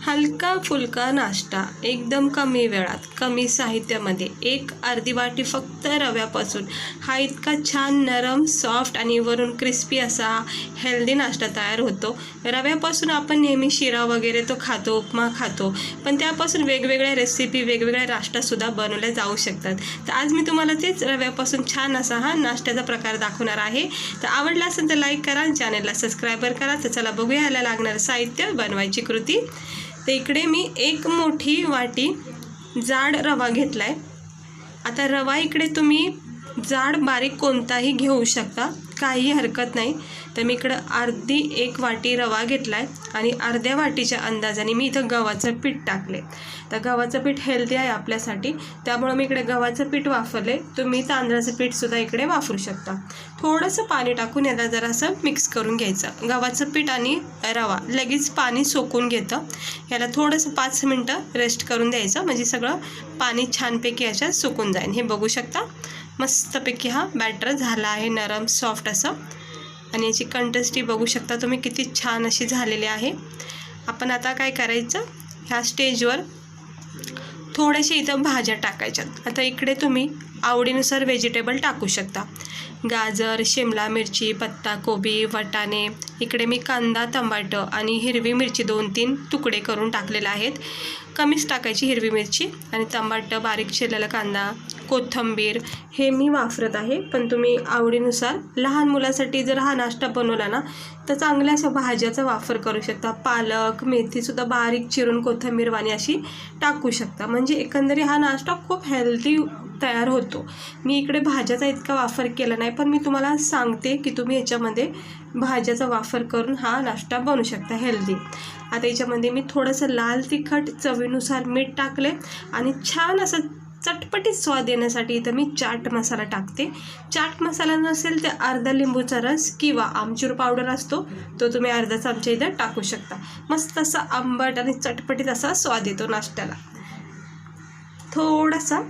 हलका फुलका नाश्ता एकदम कमी वेळात कमी साहित्यामध्ये एक अर्धी वाटी फक्त रव्यापासून हा इतका छान नरम सॉफ्ट आणि वरून क्रिस्पी असा हेल्दी नाश्ता तयार होतो। रव्यापासून आपण नेहमी शिरा वगैरे तो खातो, उपमा खातो, पण त्यापासून वेगवेगळ्या रेसिपी वेगवेगळ्या नाश्तासुद्धा बनवले जाऊ शकतात। तर आज मी तुम्हाला तेच रव्यापासून छान असा हा नाश्त्याचा प्रकार दाखवणार आहे। तर आवडला असेल तर लाईक करा, चॅनलला सबस्क्राईबर करा। तर चला बघूया याला लागणारं साहित्य, बनवायची कृती। तर इकडे मी एक मोठी वाटी जाड रवा घेतलाय। आता रवा इकडे तुम्ही जाड बारीक कोणताही घेऊ शकता, काही हरकत नाही। तर मी इकडे अर्धी एक वाटी रवा घेतलाय आणि अर्ध्या वाटीच्या अंदाजाने मी इथं गव्हाचं पीठ टाकले। तर गव्हाचं पीठ हेल्दी आहे आपल्यासाठी, त्यामुळे मी इकडे गव्हाचं पीठ वापरले। तुम्ही तांदळाचं पीठसुद्धा इकडे वापरू शकता। थोडंसं पाणी टाकून याला जरासं मिक्स करून घ्यायचं। गव्हाचं पीठ आणि रवा लगेच पाणी सोकून घेतं। याला थोडंसं 5 मिनटं रेस्ट करून द्यायचं, म्हणजे सगळं पाणी छानपैकी याच्यात सुकून जाईल। हे बघू शकता, मस्तपैकी हा बॅटर झाला आहे, नरम सॉफ्ट असं। आणि याची कंसिस्टन्सी बघू शकता तुम्ही किती छान अशी झालेली आहे। आपण आता काय करायचं, ह्या स्टेजवर थोड्याशा इथं भाज्या टाकायच्यात। आता इकडे तुम्ही आवडीनुसार व्हेजिटेबल टाकू शकता। गाजर, शिमला मिरची, पत्ताकोबी, वाटाणे, इकडे मी कांदा, टमाटर आणि हिरवी मिरची 2-3 तुकडे करून टाकलेले आहेत। कमीच टाकायची हिरवी मिरची आणि टमाटर, बारीक चिरलेला कांदा, कोथिंबीर हे मी वापरत आहे, पण तुम्ही आवडीनुसार लहान मुलासाठी जर हा नाश्ता बनवला ना तर चांगल्या अशा भाज्याचा वापर करू शकता। पालक, मेथीसुद्धा बारीक चिरून कोथिंबीरवाणी अशी टाकू शकता, म्हणजे एकंदरीत हा नाश्ता खूप हेल्दी तयार होतो। मी इकडे भाज्याचा इतका वापर केला नाही, पण मी तुम्हाला सांगते की तुम्ही याच्यामध्ये भाज्याचा वापर करून हा नाश्ता बनवू शकता हेल्दी। आता याच्यामध्ये मी थोडंसं लाल तिखट, चवीनुसार मीठ टाकले आणि छान असं चटपटीत स्वाद येण्यासाठी इथं मी चाट मसाला टाकते। चाट मसाला नसेल तर अर्धा लिंबूचा रस किंवा आमचूर पावडर असतो तो तुम्ही अर्धा चमचा इथं टाकू शकता। मस्त असा आंबट आणि चटपटीत असा स्वाद येतो नाश्त्याला। थोडासा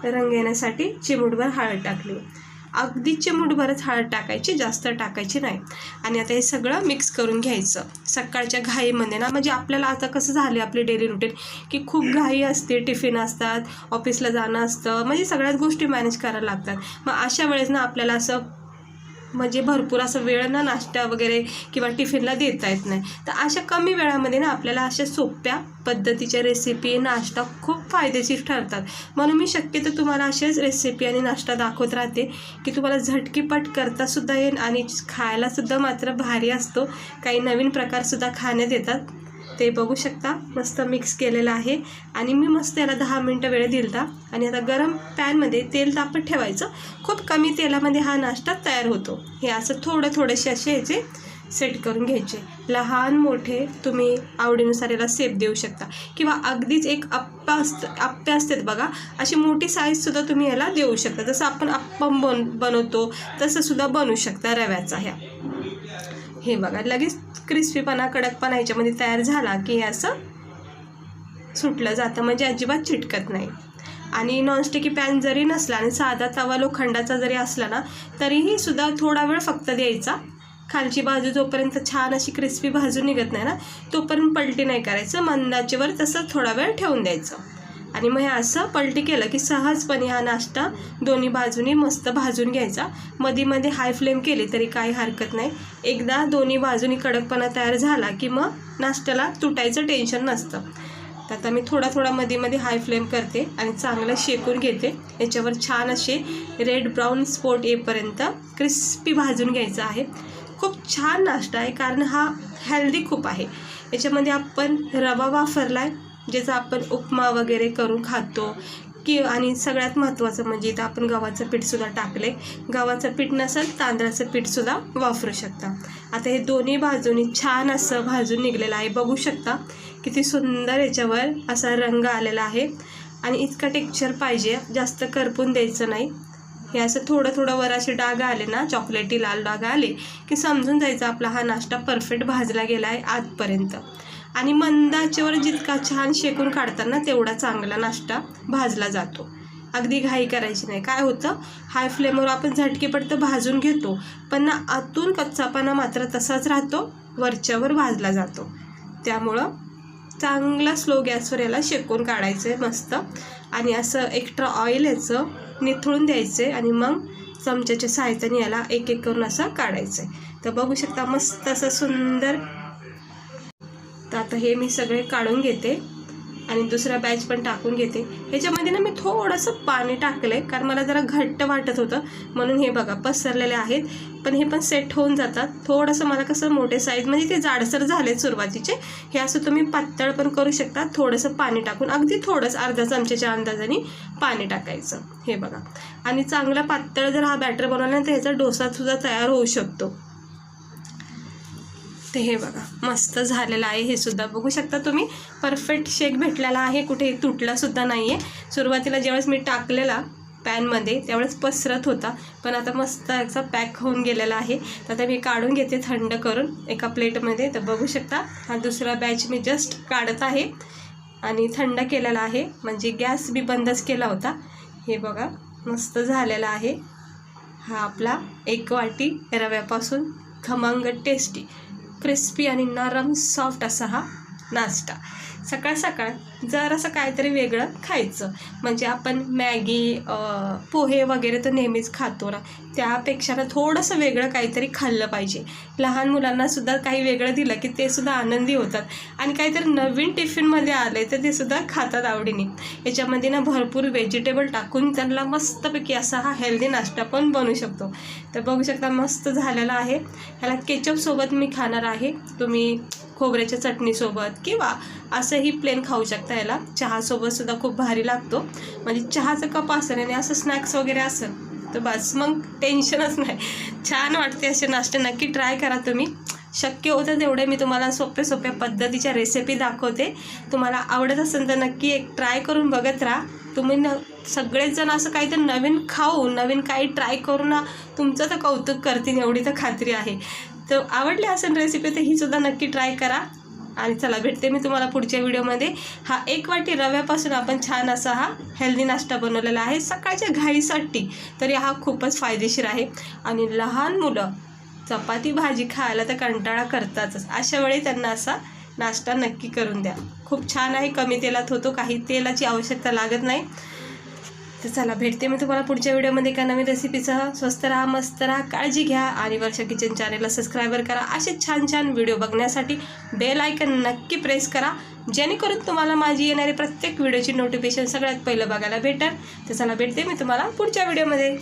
रंग येण्यासाठी चिमूटभर हळद टाकली, अगदी चिमूटभरच हळद टाकायची, जास्त टाकायची नाही। आणि आता हे सगळं मिक्स करून घ्यायचं। सकाळच्या घाईमध्ये ना, म्हणजे आपल्याला आता कसं झालं आपली डेली रुटीन की खूप घाई असते, टिफिन असतात, ऑफिसला जाणं असतं, म्हणजे सगळ्याच गोष्टी मॅनेज करायला लागतात। मग अशा वेळेस ना आपल्याला असं म्हणजे भरपूर असं वेळ ना नाश्ता वगैरे किंवा टिफिनला देता येत नाही। तर अशा कमी वेळामध्ये ना आपल्याला अशा सोप्या पद्धतीच्या रेसिपी, नाश्ता खूप फायदेशीर ठरतात। म्हणून मी शक्यतो तुम्हाला अशाच रेसिपी आणि नाश्ता दाखवत राहते की तुम्हाला झटकीपट करतासुद्धा येईल आणि खायलासुद्धा मात्र भारी असतो। काही नवीन प्रकारसुद्धा खाण्यात येतात। ते बघू शकता, मस्त मिक्स केलेलं आहे आणि मी मस्त याला 10 मिनटं वेळ दिलता। आणि आता गरम पॅनमध्ये तेल तापत ठेवायचं। खूप कमी तेलामध्ये हा नाश्ता तयार होतो। हे असं थोडेसे असे याचे सेट करून घ्यायचे। लहान मोठे तुम्ही आवडीनुसार याला शेप देऊ शकता, किंवा अगदीच एक आप्पे असतात बघा, अशी मोठी साईजसुद्धा तुम्ही याला देऊ शकता। जसं आपण अप्पम बनवतो तसंसुद्धा बनवू शकता रव्याचा। हे बघा, लगेच क्रिस्पीपणा, कडकपणा ह्याच्यामध्ये तयार झाला की हे असं सुटलं जातं, म्हणजे अजिबात चिटकत नाही। आणि नॉनस्टिकी पॅन जरी नसला आणि साधा तवा लोखंडाचा जरी असला ना तरीही सुद्धा थोडा वेळ फक्त द्यायचा। खालची बाजू जोपर्यंत छान अशी क्रिस्पी भाजून निघत नाही ना तोपर्यंत पलटी नाही करायचं, मंदाचेवर तसं थोडा वेळ ठेवून द्यायचं। आणि मग हे असं पलटी केलं की सहजपणे हा नाश्ता दोन्ही बाजूनी मस्त भाजून घ्यायचा। मध्ये हाय फ्लेम केली तरी काही हरकत नाही। एकदा दोन्ही बाजूनी कडकपणा तयार झाला की मग नाश्त्याला तुटायचं टेन्शन नसतं। तर आता मी थोडा मध्ये हाय फ्लेम करते आणि चांगलं शेकून घेते। याच्यावर छान असे रेड ब्राऊन स्पॉट येईपर्यंत क्रिस्पी भाजून घ्यायचं आहे। खूप छान नाश्ता आहे, कारण हा हेल्दी खूप आहे। याच्यामध्ये आपण रवा वापरला आहे, ज्याचा आपण उपमा वगैरे करून खातो आणि सगळ्यात महत्त्वाचं म्हणजे इथं आपण गव्हाचं पीठसुद्धा टाकले। गव्हाचं पीठ नसेल तांदळाचं पीठसुद्धा वापरू शकता। आता हे दोन्ही बाजूनी छान असं भाजून निघलेलं आहे, बघू शकता किती सुंदर याच्यावर असा रंग आलेला आहे। आणि इतका टेक्स्चर पाहिजे, जास्त करपून द्यायचं नाही। हे असं थोडं वर असे डाग आले ना, चॉकलेटी लाल डाग आले की समजून जायचं आपला हा नाश्ता परफेक्ट भाजला गेला आहे आतपर्यंत। आणि मंद आचेवर जितका छान शेकून काढताना तेवढा चांगला नाश्ता भाजला जातो। अगदी घाई करायची नाही। काय होतं, हाय फ्लेमवर आपण झटकेपट भाजून घेतो, पण ना आतून कच्चापणा मात्र तसाच राहतो, वरच्यावर भाजला जातो। त्यामुळं चांगला स्लो गॅसवर याला शेकून काढायचं आहे मस्त. आणि असं एक्स्ट्रा ऑइल याचं निथळून द्यायचं आहे आणि मग चमच्याच्या सहाय्याने याला एक एक करून असं काढायचं आहे. तर बघू शकता मस्त असं सुंदर. तर आता हे मी सगळे काढून घेते आणि दुसरा बॅच पण टाकून घेते. ह्याच्यामध्ये ना मी थोडंसं पाणी टाकलं आहे कारण मला जरा घट्ट वाटत होतं, म्हणून हे बघा पसरलेले आहेत. पण हे पण सेट होऊन जातात. थोडंसं मला कसं मोठे साईज म्हणजे ते जाडसर झाले सुरुवातीचे, हे असं तुम्ही पातळ पण करू शकता. थोडंसं पाणी टाकून अगदी थोडंसं अर्धा चमच्याच्या अंदाजाने पाणी टाकायचं. हे बघा. आणि चांगला पातळ जर हा बॅटर बनवला तर ह्याचा डोसासुद्धा तयार होऊ शकतो. ते हे बघा मस्त झालेलं आहे. हे सुद्धा बघू शकता तुम्ही परफेक्ट शेक भेटलेला आहे, कुठे तुटलासुद्धा नाही आहे. सुरुवातीला ज्यावेळेस मी टाकलेला पॅनमध्ये त्यावेळेस पसरत होता, पण आता मस्त याचा पॅक होऊन गेलेला आहे. तर आता मी काढून घेते थंड करून एका प्लेटमध्ये. तर बघू शकता हा दुसरा बॅच मी जस्ट काढत आहे आणि थंड केलेला आहे, म्हणजे गॅस मी बंदच केला होता. हे बघा मस्त झालेला आहे. हा आपला 1 वाटी रव्यापासून खमंग टेस्टी क्रिस्पी आणि नरम सॉफ्ट असा हा नाश्ता. सकाळ सकाळ जर असं काहीतरी वेगळं खायचं, म्हणजे आपण मॅगी पोहे वगैरे तर नेहमीच खातो ना, त्यापेक्षा ना थोडंसं वेगळं काहीतरी खाल्लं पाहिजे. लहान मुलांनासुद्धा काही वेगळं दिलं की ते सुद्धा आनंदी होतात आणि काहीतरी नवीन टिफिनमध्ये आलं तर ते सुद्धा खातात आवडीने. याच्यामध्ये ना भरपूर व्हेजिटेबल टाकून त्यांना मस्तपैकी असा हा हेल्दी नाश्ता पण बनवू शकतो. तर बघू शकता मस्त झालेला आहे. ह्याला केचपसोबत मी खाणार आहे. तुम्ही खोबऱ्याच्या चटणीसोबत किंवा असंही प्लेन खाऊ शकता. याला चहासोबतसुद्धा खूप भारी लागतो. म्हणजे चहाचं कप असेल आणि असं स्नॅक्स वगैरे असेल तर बस मग टेन्शनच नाही. छान वाटते असे नाश्ते. नक्की ट्राय करा तुम्ही. शक्य होतं तेवढे मी तुम्हाला सोप्या पद्धतीच्या रेसिपी दाखवते. तुम्हाला आवडत असेल तर नक्की एक ट्राय करून बघत राहा. तुम्ही सगळेच जण असं काहीतरी नवीन खाऊन नवीन काही ट्राय करून ना तुमचं तर कौतुक करतील एवढी तर खात्री आहे. तर आवडली असेल रेसिपी तर ही सुद्धा नक्की ट्राय करा. आणि चला भेटते मी तुम्हाला पुढच्या व्हिडिओमध्ये. हा 1 वाटी रव्यापासून आपण छान असा हा हेल्दी नाश्ता बनवलेला आहे सकाळच्या घाईसाठी. तरी हा खूपच फायदेशीर आहे. आणि लहान मुलं चपाती भाजी खायला तर कंटाळा करतातच, अशा वेळी त्यांना असा नाश्ता नक्की करून द्या. खूप छान आहे. कमी तेलात होतो, काही तेलाची आवश्यकता लागत नाही. तर चला भेटते मी तुम्हाला पुढच्या व्हिडिओमध्ये एका नवीन रेसिपीसह. स्वस्त राहा, मस्त राहा, काळजी घ्या आणि वर्षा किचन चॅनलला सबस्क्राईबर करा. असे छान छान व्हिडिओ बघण्यासाठी बेल आयकन नक्की प्रेस करा, जेणेकरून तुम्हाला माझी येणारी प्रत्येक व्हिडिओची नोटिफिकेशन सगळ्यात पहिलं बघायला भेटेल. तर चला भेटते मी तुम्हाला पुढच्या व्हिडिओमध्ये.